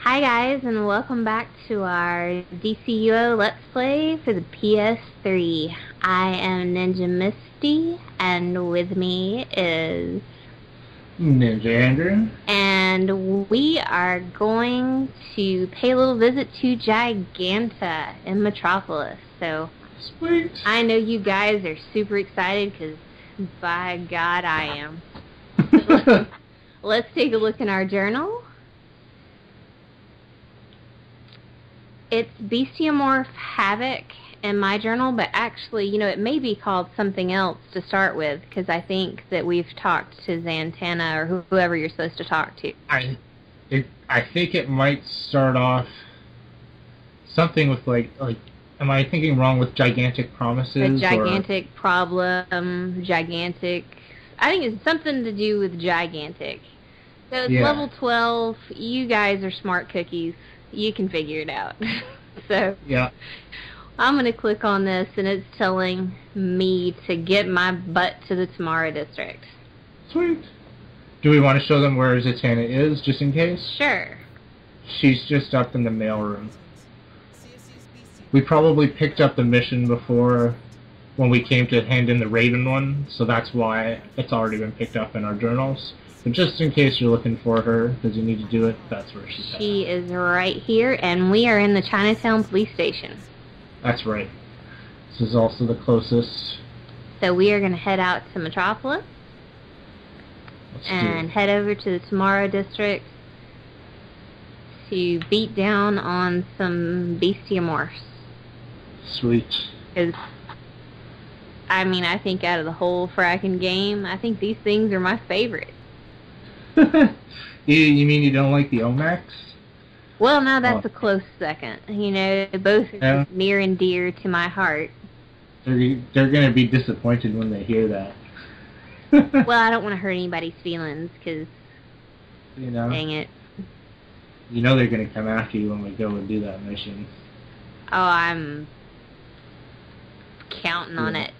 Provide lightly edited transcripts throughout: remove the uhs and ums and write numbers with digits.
Hi guys, and welcome back to our DCUO Let's Play for the PS3. I am Ninja Misty, and with me is... Ninja Andrew. And we are going to pay a little visit to Giganta in Metropolis. So, Sweet. I know you guys are super excited, because by God I am. Let's take a look in our journal. It's Bestiamorph Havoc in my journal, but actually, you know, it may be called something else to start with, because I think that we've talked to Zantana or whoever you're supposed to talk to. I think it might start off something with like am I thinking wrong with gigantic promises? A gigantic problem, gigantic. I think it's something to do with gigantic. So it's level 12. You guys are smart cookies. You can figure it out. So yeah, I'm going to click on this, and it's telling me to get my butt to the Tamara district. Sweet. Do we want to show them where Zatanna is, just in case? Sure. She's just up in the mailroom. We probably picked up the mission before when we came to hand in the Raven one, so that's why it's already been picked up in our journals. But just in case you're looking for her, because you need to do it, that's where she's at. She is right here, and we are in the Chinatown police station. That's right. This is also the closest. So we are going to head out to Metropolis and head over to the Tamara district to beat down on some Bestiamorphs. Sweet. Because, I mean, I think out of the whole fracking game, I think these things are my favorite. You mean you don't like the Omax? Well, no, that's a close second. You know, both are near and dear to my heart. They're going to be disappointed when they hear that. Well, I don't want to hurt anybody's feelings, because, you know, dang it. You know they're going to come after you when we go and do that mission. Oh, I'm counting on it.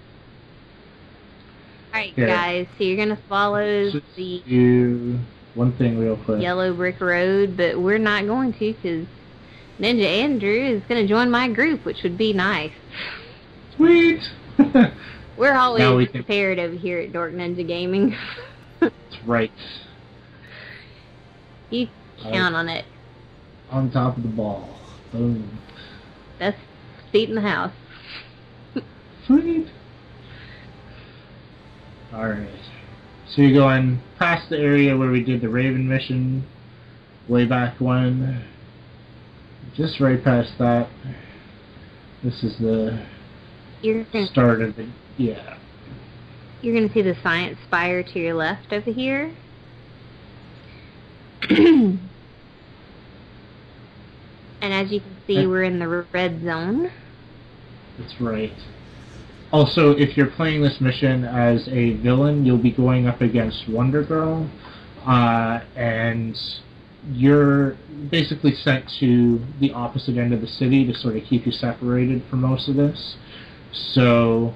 Alright, guys, so you're going to follow the one thing real quick. Yellow brick road, but we're not going to, because Ninja Andrew is going to join my group, which would be nice. Sweet! We're always prepared over here at DorkNinjaGaming. That's right. You count on it. On top of the ball. Boom. That's seat in the house. Sweet! Alright. So you're going past the area where we did the Raven mission way back when. Just right past that. This is the start of it. Yeah. You're going to see the science spire to your left over here. And as you can see, we're in the red zone. That's right. Also, if you're playing this mission as a villain, you'll be going up against Wonder Girl, and you're basically sent to the opposite end of the city to sort of keep you separated for most of this. So,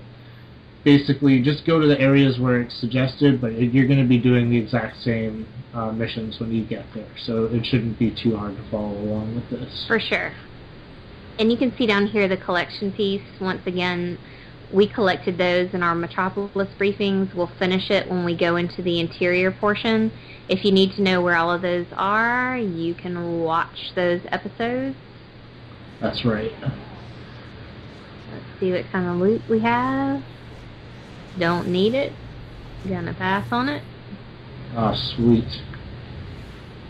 basically, just go to the areas where it's suggested, but you're going to be doing the exact same missions when you get there, so it shouldn't be too hard to follow along with this. For sure. And you can see down here the collection piece. Once again, we collected those in our Metropolis briefings. We'll finish it when we go into the interior portion. If you need to know where all of those are, you can watch those episodes. That's right. Let's see what kind of loot we have. Don't need it. Gonna pass on it. Ah, sweet.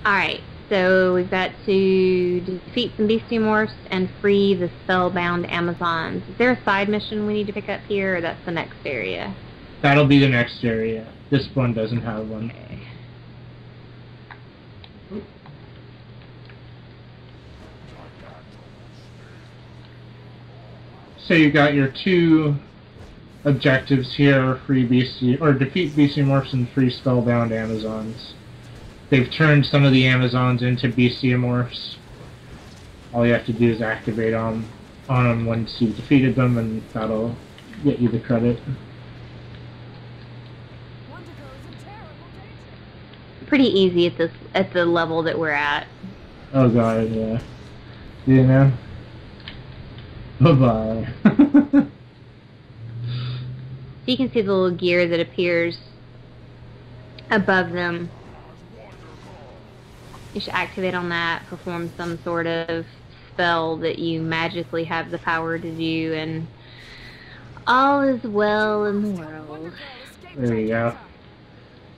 Alright, so we've got to defeat some Bestiamorphs and free the spellbound Amazons. Is there a side mission we need to pick up here, or that's the next area? That'll be the next area. This one doesn't have one. Okay. So you got your two objectives here: defeat Bestiamorphs and free spellbound Amazons. They've turned some of the Amazons into Bestiamorphs. All you have to do is activate on them once you've defeated them, and that'll get you the credit. Pretty easy at the level that we're at. Oh god, yeah. You know? Bye-bye. So you can see the little gear that appears above them. You should activate on that, perform some sort of spell that you magically have the power to do, and all is well in the world. There you go.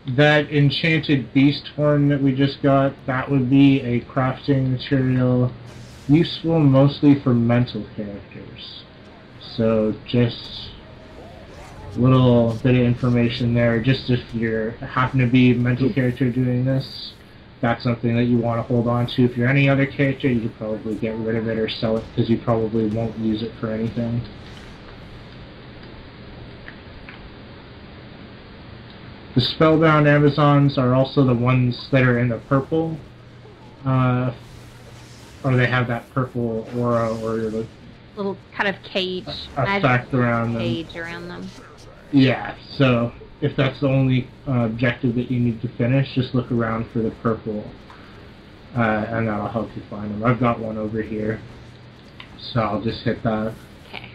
That enchanted beast horn that we just got, that would be a crafting material useful mostly for mental characters. So just a little bit of information there, just if you happen to be a mental character doing this, that's something that you want to hold on to. If you're any other character, you could probably get rid of it or sell it, because you probably won't use it for anything. The Spellbound Amazons are also the ones that are in the purple, or they have that purple aura or the Little kind of cage, effect around them. Cage around them. Yeah, so if that's the only objective that you need to finish, just look around for the purple, and that'll help you find them. I've got one over here, so I'll just hit that. Okay.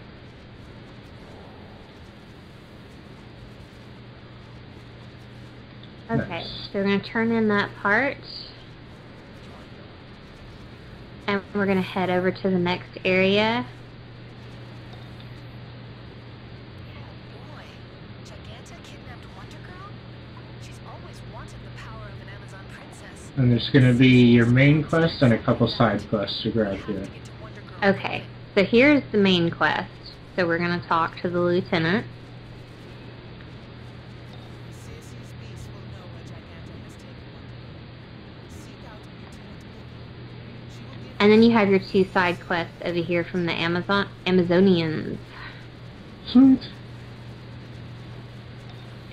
Okay, Nice. so we're going to turn in that part, and we're going to head over to the next area. Boy, Giganta kidnapped Wonder Girl? She's always wanted the power of an Amazon princess. And there's going to be your main quest and a couple side quests to grab here. Okay, so here's the main quest. So we're going to talk to the lieutenant. And then you have your two side quests over here from the Amazonians. Sweet.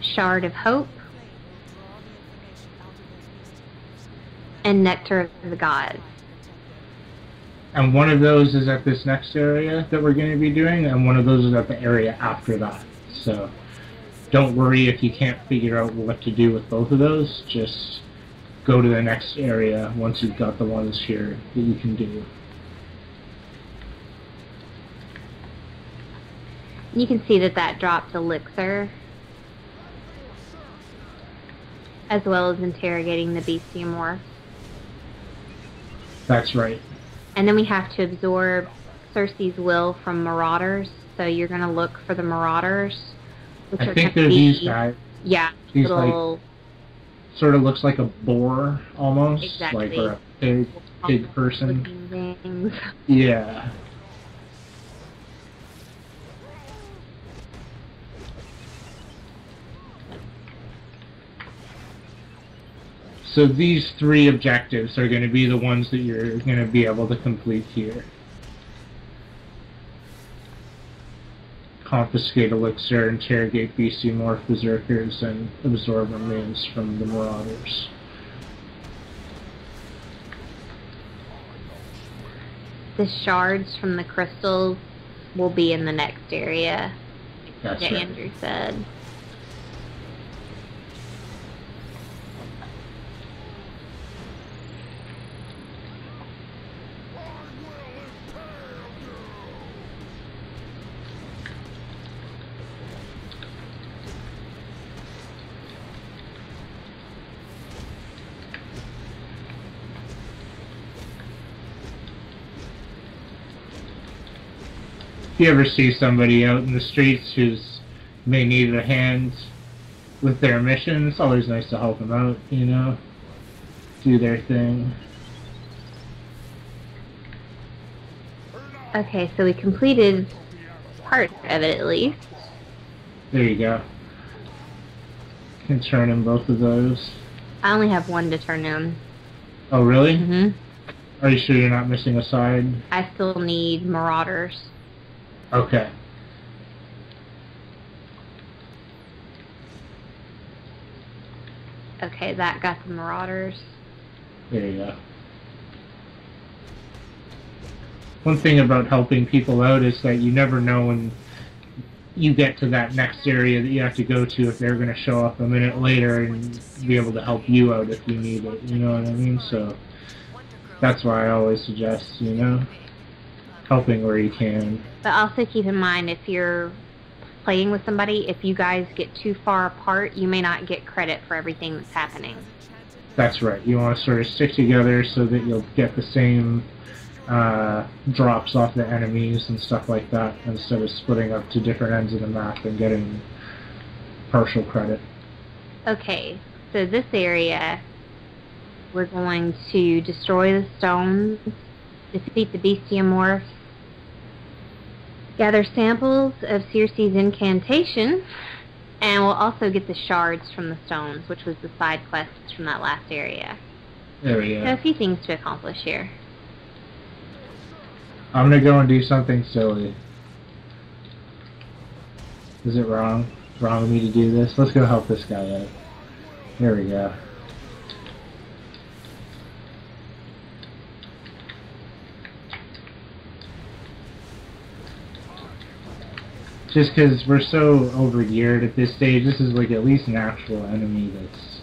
Shard of Hope and Nectar of the Gods. And one of those is at this next area that we're going to be doing, and one of those is at the area after that. So don't worry if you can't figure out what to do with both of those. Just go to the next area once you've got the ones here that you can do. You can see that that drops elixir, as well as interrogating the bestiamorphs. That's right. And then we have to absorb Circe's will from marauders. So you're going to look for the marauders, which I are think gonna they're be, these guys. Yeah, These little. Sort of looks like a boar almost, Exactly. like or a pig person. looking things. Yeah. So these three objectives are going to be the ones that you're going to be able to complete here. Confiscate elixir, interrogate bestiamorph berserkers, and absorb remains from the marauders. The shards from the crystals will be in the next area, That's that right. Andrew said. If you ever see somebody out in the streets who's may need a hand with their mission, it's always nice to help them out, you know, do their thing. Okay, so we completed part of it at least. There you go. Can turn in both of those. I only have one to turn in. Oh, really? Mm-hmm. Are you sure you're not missing a side? I still need marauders. Okay. Okay, that got the marauders. There you go. One thing about helping people out is that you never know when you get to that next area that you have to go to if they're going to show up a minute later and be able to help you out if you need it. You know what I mean? So That's why I always suggest, you know, helping where you can. But also keep in mind, if you're playing with somebody, if you guys get too far apart, you may not get credit for everything that's happening. That's right. You want to sort of stick together so that you'll get the same drops off the enemies and stuff like that, instead of splitting up to different ends of the map and getting partial credit. Okay, so this area, we're going to destroy the stones, defeat the bestiamorphs, gather samples of Circe's incantation, and we'll also get the shards from the stones, which was the side quests from that last area. There we go. So a few things to accomplish here. I'm gonna go and do something silly. Is it wrong? Wrong of me to do this? Let's go help this guy out. There we go. Just because we're so over-geared at this stage, this is like at least an actual enemy that's...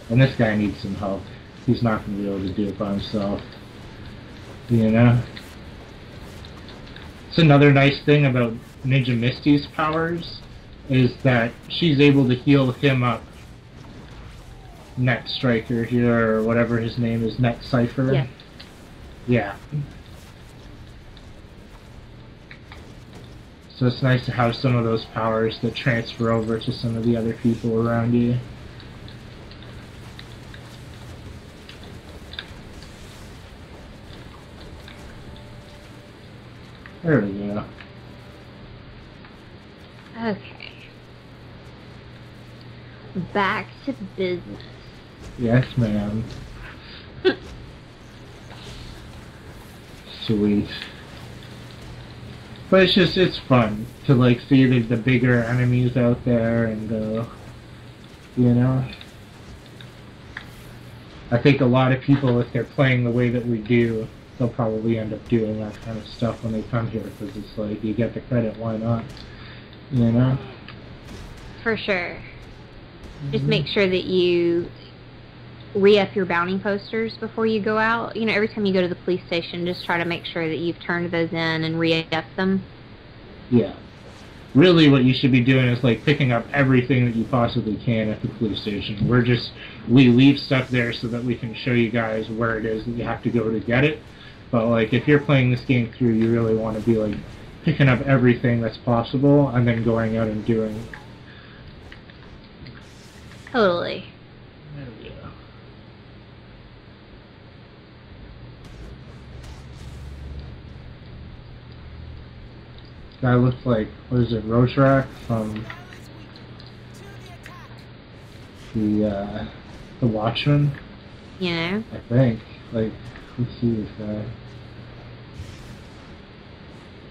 And this guy needs some help. He's not going to be able to do it by himself. You know? It's another nice thing about Ninja Misty's powers, is that she's able to heal him up. Net Striker here, or whatever his name is, Net Cypher. Yes. Yeah. So it's nice to have some of those powers that transfer over to some of the other people around you. There we go. Okay. Back to business. Yes, ma'am. Sweet. But it's fun to like see the bigger enemies out there and you know. I think a lot of people, if they're playing the way that we do, they'll probably end up doing that kind of stuff when they come here, because it's like, you get the credit, why not? You know? For sure. Just make sure that you re-up your bounty posters before you go out. You know, every time you go to the police station, just try to make sure that you've turned those in and re-up them. Yeah. Really what you should be doing is like picking up everything that you possibly can at the police station. We leave stuff there so that we can show you guys where it is that you have to go to get it. But like, if you're playing this game through, you really want to be like picking up everything that's possible and then going out and doing it. Totally. There we go. Guy looks like, what is it, Rosrak from the Watchmen? You know? I think. Like, let's see this guy.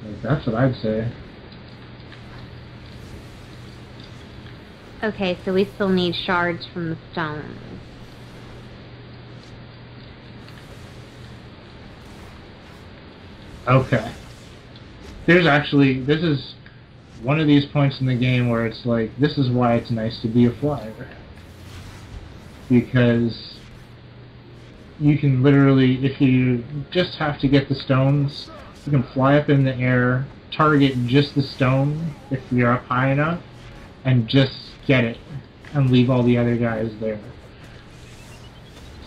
Like, that's what I'd say. Okay, so we still need shards from the stones. Okay. There's actually, this is one of these points in the game where it's like, this is why it's nice to be a flyer. Because you can literally, if you just have to get the stones, you can fly up in the air, target just the stone if you're up high enough, and just get it, and leave all the other guys there.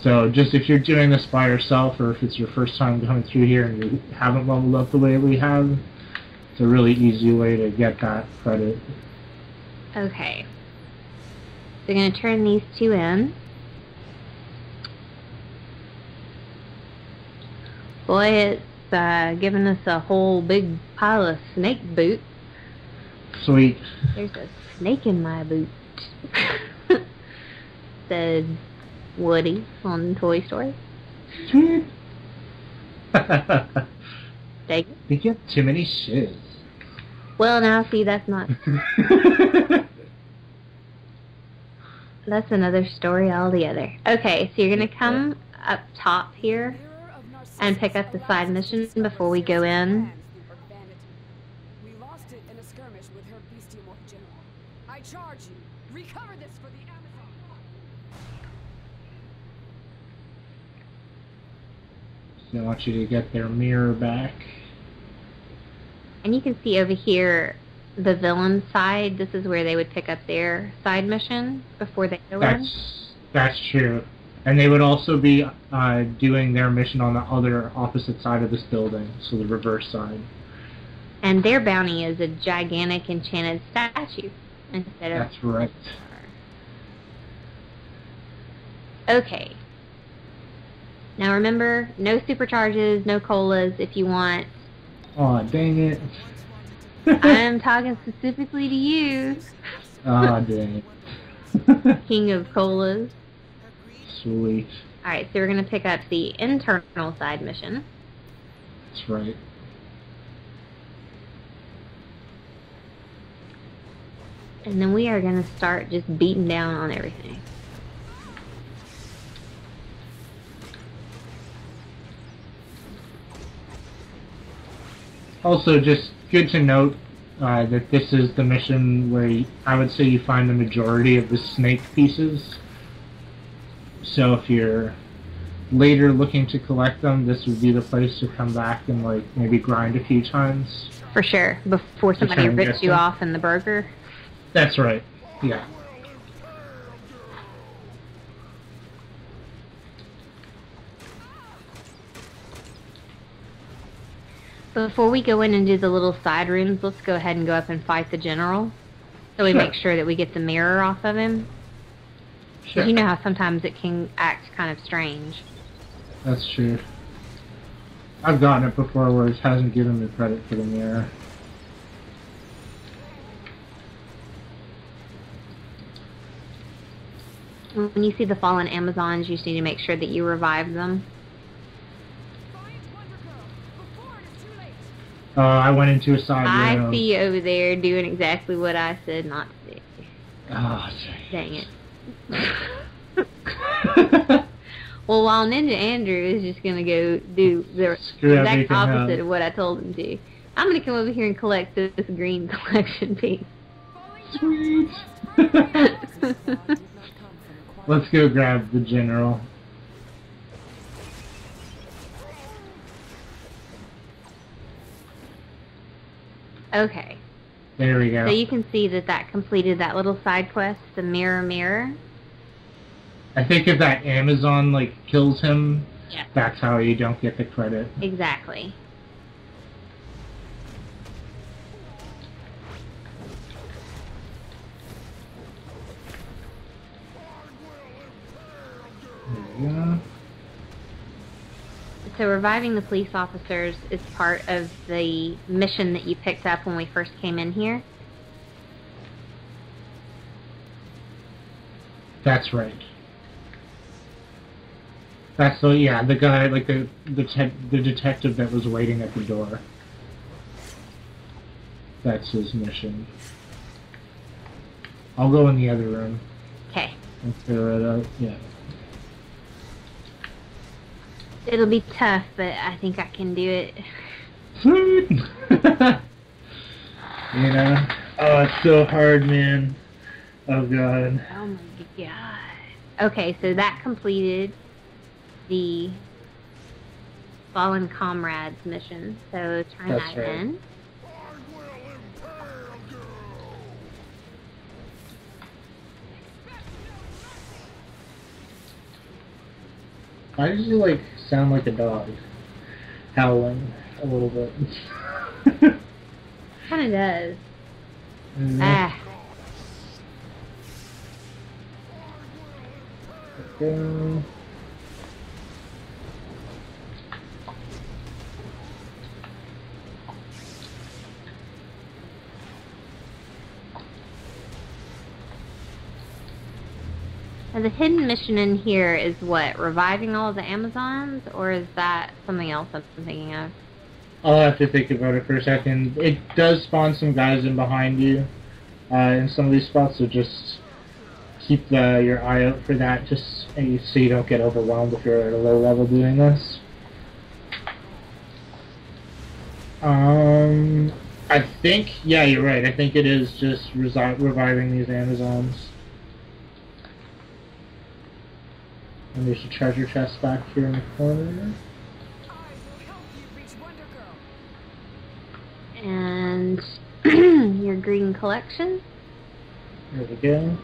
So just if you're doing this by yourself, or if it's your first time coming through here and you haven't leveled up the way we have, it's a really easy way to get that credit. Okay. So we're going to turn these two in. Boy, it's giving us a whole big pile of snake boot. Sweet. There's a snake in my boot. Said Woody on Toy Story. Sweet. Take it. You get too many shiz. Well, now see, that's not. That's another story altogether. Okay, so you're gonna come up top here and pick up the side mission before we go in. We lost it in a skirmish with her bestiamorph general. I charge you, recover this for the Amazon. They want you to get their mirror back. And you can see over here the villain side. This is where they would pick up their side mission before they go in. That's true. And they would also be doing their mission on the other opposite side of this building, so the reverse side. And their bounty is a gigantic enchanted statue instead of... That's right. Okay. Now remember, no supercharges, no colas if you want. Aw, dang it. I'm talking specifically to you. Aw, dang it. King of colas. Sweet. Alright, so we're going to pick up the internal side mission. That's right. And then we are going to start just beating down on everything. Also, just good to note that this is the mission where I would say you find the majority of the snake pieces. So if you're later looking to collect them, this would be the place to come back and like maybe grind a few times. For sure, before somebody rips you off in the burger. That's right, yeah. Before we go in and do the little side rooms, let's go ahead and go up and fight the general. So we make sure that we get the mirror off of him. Sure. You know how sometimes it can act kind of strange. That's true. I've gotten it before where it hasn't given me credit for the mirror. When you see the fallen Amazons, you just need to make sure that you revive them. I went into a side room. I see you over there doing exactly what I said not to do. Oh, dang it. Well, while Ninja Andrew is just going to go do the exact opposite of what I told him to, I'm going to come over here and collect this green collection piece. Sweet! Let's go grab the general. Okay. There we go. So you can see that that completed that little side quest, the mirror. I think if that Amazon, like, kills him, yeah, that's how you don't get the credit. Exactly. There we go. So reviving the police officers is part of the mission that you picked up when we first came in here. That's right. That's the, yeah, the guy, like the detective that was waiting at the door. That's his mission. I'll go in the other room. Okay. And clear it up, yeah. It'll be tough, but I think I can do it. Sweet! You know? Oh, it's so hard, man. Oh, God. Oh, my God. Okay, so that completed the Fallen Comrades mission. So turn That's that right. in. Why does he, like, sound like a dog? Howling a little bit. Kind of does. Mm-hmm. Ah. Go. Now the hidden mission in here is what? Reviving all of the Amazons? Or is that something else I'm thinking of? I'll have to think about it for a second. It does spawn some guys in behind you in some of these spots, so just keep your eye out for that, just so you don't get overwhelmed if you're at a low level doing this. I think, yeah, you're right. I think it is just reviving these Amazons. And there's a treasure chest back here in the corner. collection. There we go.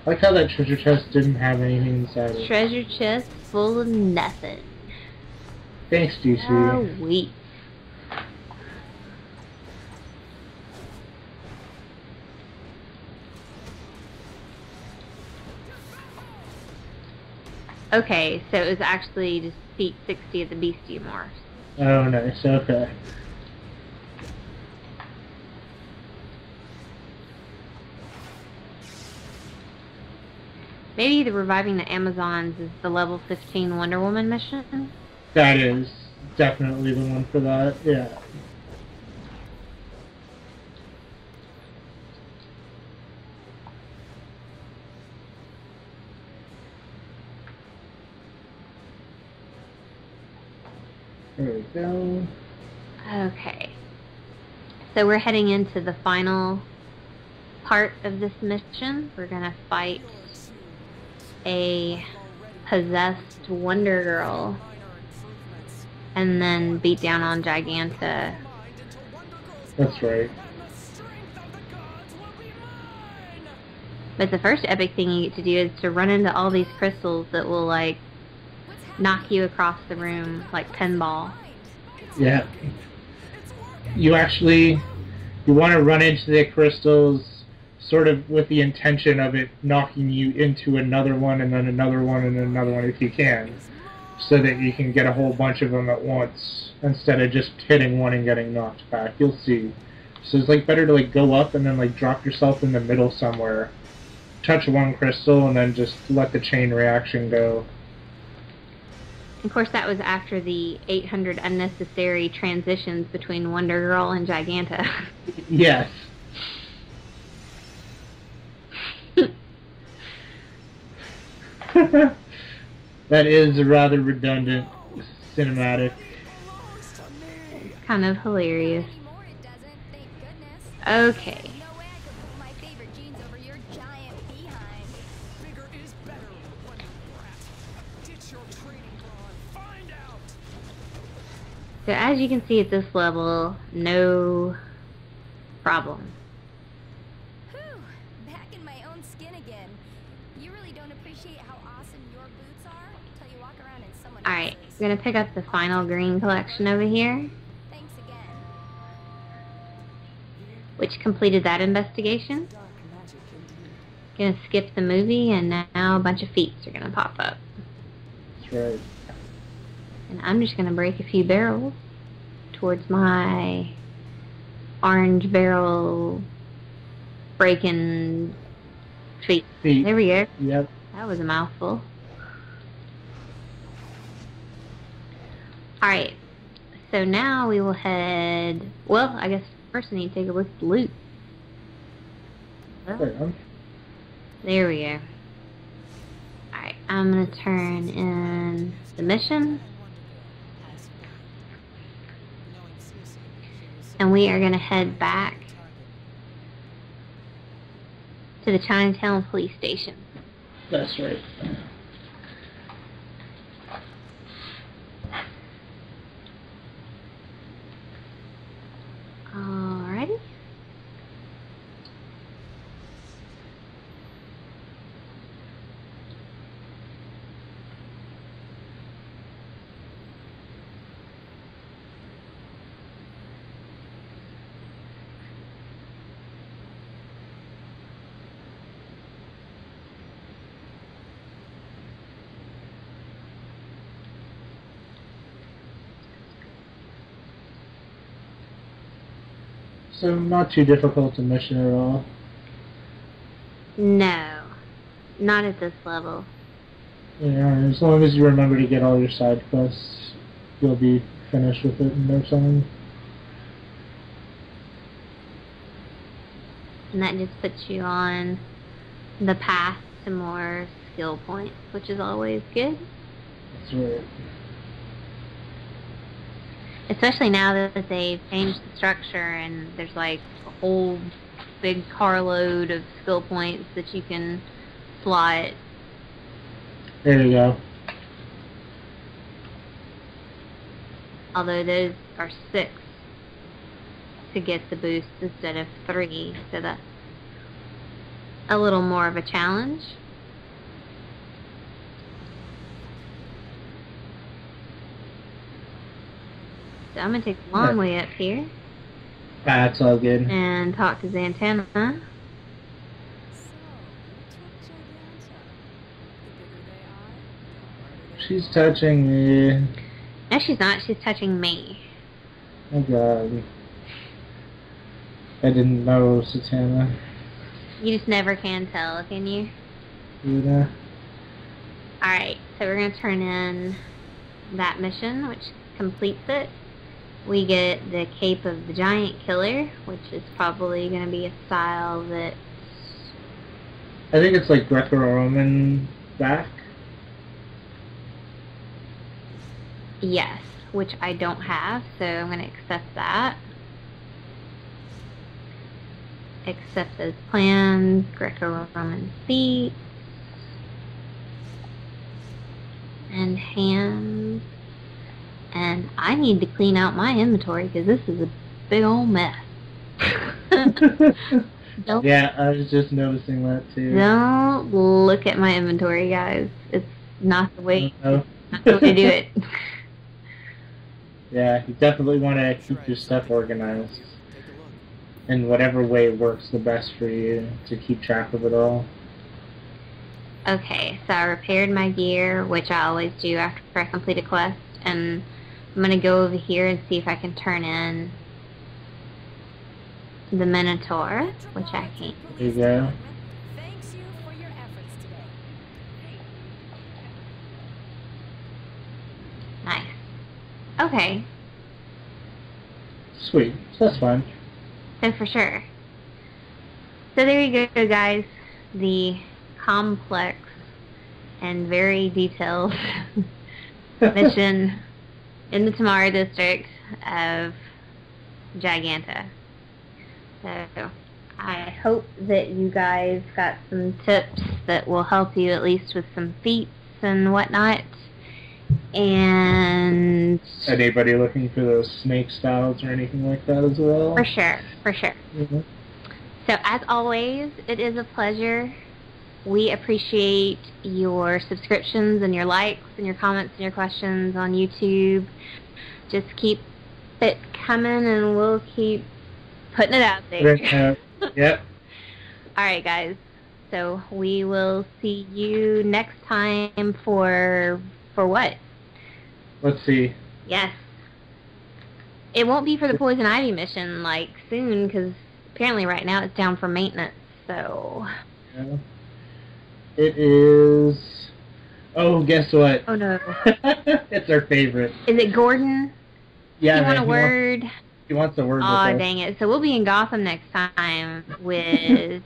I like how that treasure chest didn't have anything inside it. Treasure chest full of nothing. Thanks, DC. Sweet. Okay, so it was actually just defeat 60 of the bestiamorphs. Oh, nice. Okay. Maybe the reviving the Amazons is the level 15 Wonder Woman mission? That is definitely the one for that, yeah. There we go. Okay. So we're heading into the final part of this mission. We're gonna fight a possessed Wonder Girl and then beat down on Giganta. That's right. But the first epic thing you get to do is to run into all these crystals that will like knock you across the room like pinball. Yeah. You want to run into the crystals sort of with the intention of it knocking you into another one and then another one and another one if you can, so that you can get a whole bunch of them at once instead of just hitting one and getting knocked back. You'll see. So it's like better to like go up and then like drop yourself in the middle somewhere, touch one crystal and then just let the chain reaction go. Of course, that was after the 800 unnecessary transitions between Wonder Girl and Giganta. Yes. That is a rather redundant cinematic. It's kind of hilarious. Okay. So as you can see at this level, no problem. Whew, back in my own skin again. You really don't appreciate how awesome your boots are until you walk around in someone Alright, else's. I'm gonna pick up the final green collection over here, Thanks again. which completed that investigation. Gonna skip the movie, and now a bunch of feats are gonna pop up. That's right. And I'm just gonna break a few barrels towards my orange barrel breaking feet. Feet. There we go. Yep. That was a mouthful. Alright, so now we will head... Well, I guess first I need to take a look at the loot. Well, there we go. Alright, I'm going to turn in the mission. And we are going to head back to the Chinatown police station. That's right. Alrighty. So not too difficult a mission at all. No, not at this level. Yeah, as long as you remember to get all your side quests, you'll be finished with it in no time. And that just puts you on the path to more skill points, which is always good. That's right. Especially now that they've changed the structure and there's like a whole big carload of skill points that you can slot. There you go. Although those are 6. to get the boost instead of 3, so that's a little more of a challenge. So I'm going to take the long way up here. That's all good. And talk to Zantana. So, you took Giganta. The bigger they are, the harder they She's touching me. No, she's not. She's touching me. Oh god. I didn't know, Satana. You just never can tell, can you? Yeah. Alright, so we're going to turn in that mission, which completes it. We get the Cape of the Giant Killer, which is probably going to be a style that... I think it's like Greco-Roman back. Yes, which I don't have, so I'm going to accept that. Accept those plans, Greco-Roman feet, and hands. And I need to clean out my inventory because this is a big old mess. Don't, Yeah, I was just noticing that too. don't look at my inventory, guys. It's not the way, No. not the way to do it. Yeah, you definitely want to keep your stuff organized Take a look. in whatever way works the best for you to keep track of it all. Okay, so I repaired my gear, which I always do after I complete a quest, and I'm going to go over here and see if I can turn in the Minotaur, which I can't. There you go. Thanks you for your efforts today. Nice. Okay, Sweet. That's fine. so for sure. So there you go, guys. The complex and very detailed mission in the Tamara district of Giganta. So I hope that you guys got some tips that will help you at least with some feats and whatnot. And Anybody looking for those snake styles or anything like that as well? for sure, for sure. Mhm. So as always, it is a pleasure. We appreciate your subscriptions and your likes and your comments and your questions on YouTube. Just keep it coming and we'll keep putting it out there. Yep. Alright guys, so we will see you next time for what? Let's see. Yes. It won't be for the Poison Ivy mission like soon because apparently right now it's down for maintenance, so... Yeah. It is... Oh, guess what? Oh no. It's our favorite. Is it Gordon? Yeah, You want man, a word? He wants a word Aw, with us. dang it. So we'll be in Gotham next time with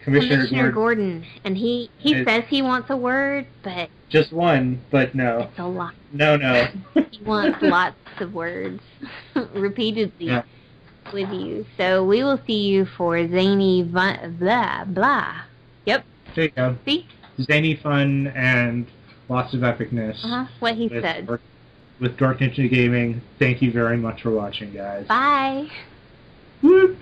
Commissioner Gordon. Gordon. And he says he wants a word, but Just one, but no. it's a lot. No. He wants lots of words repeatedly Yeah. with you. So we will see you for Zany blah blah. Yep. There you go. See? Zany fun and lots of epicness. What he with said. With DorkNinjaGaming. Thank you very much for watching, guys. Bye. Whoop.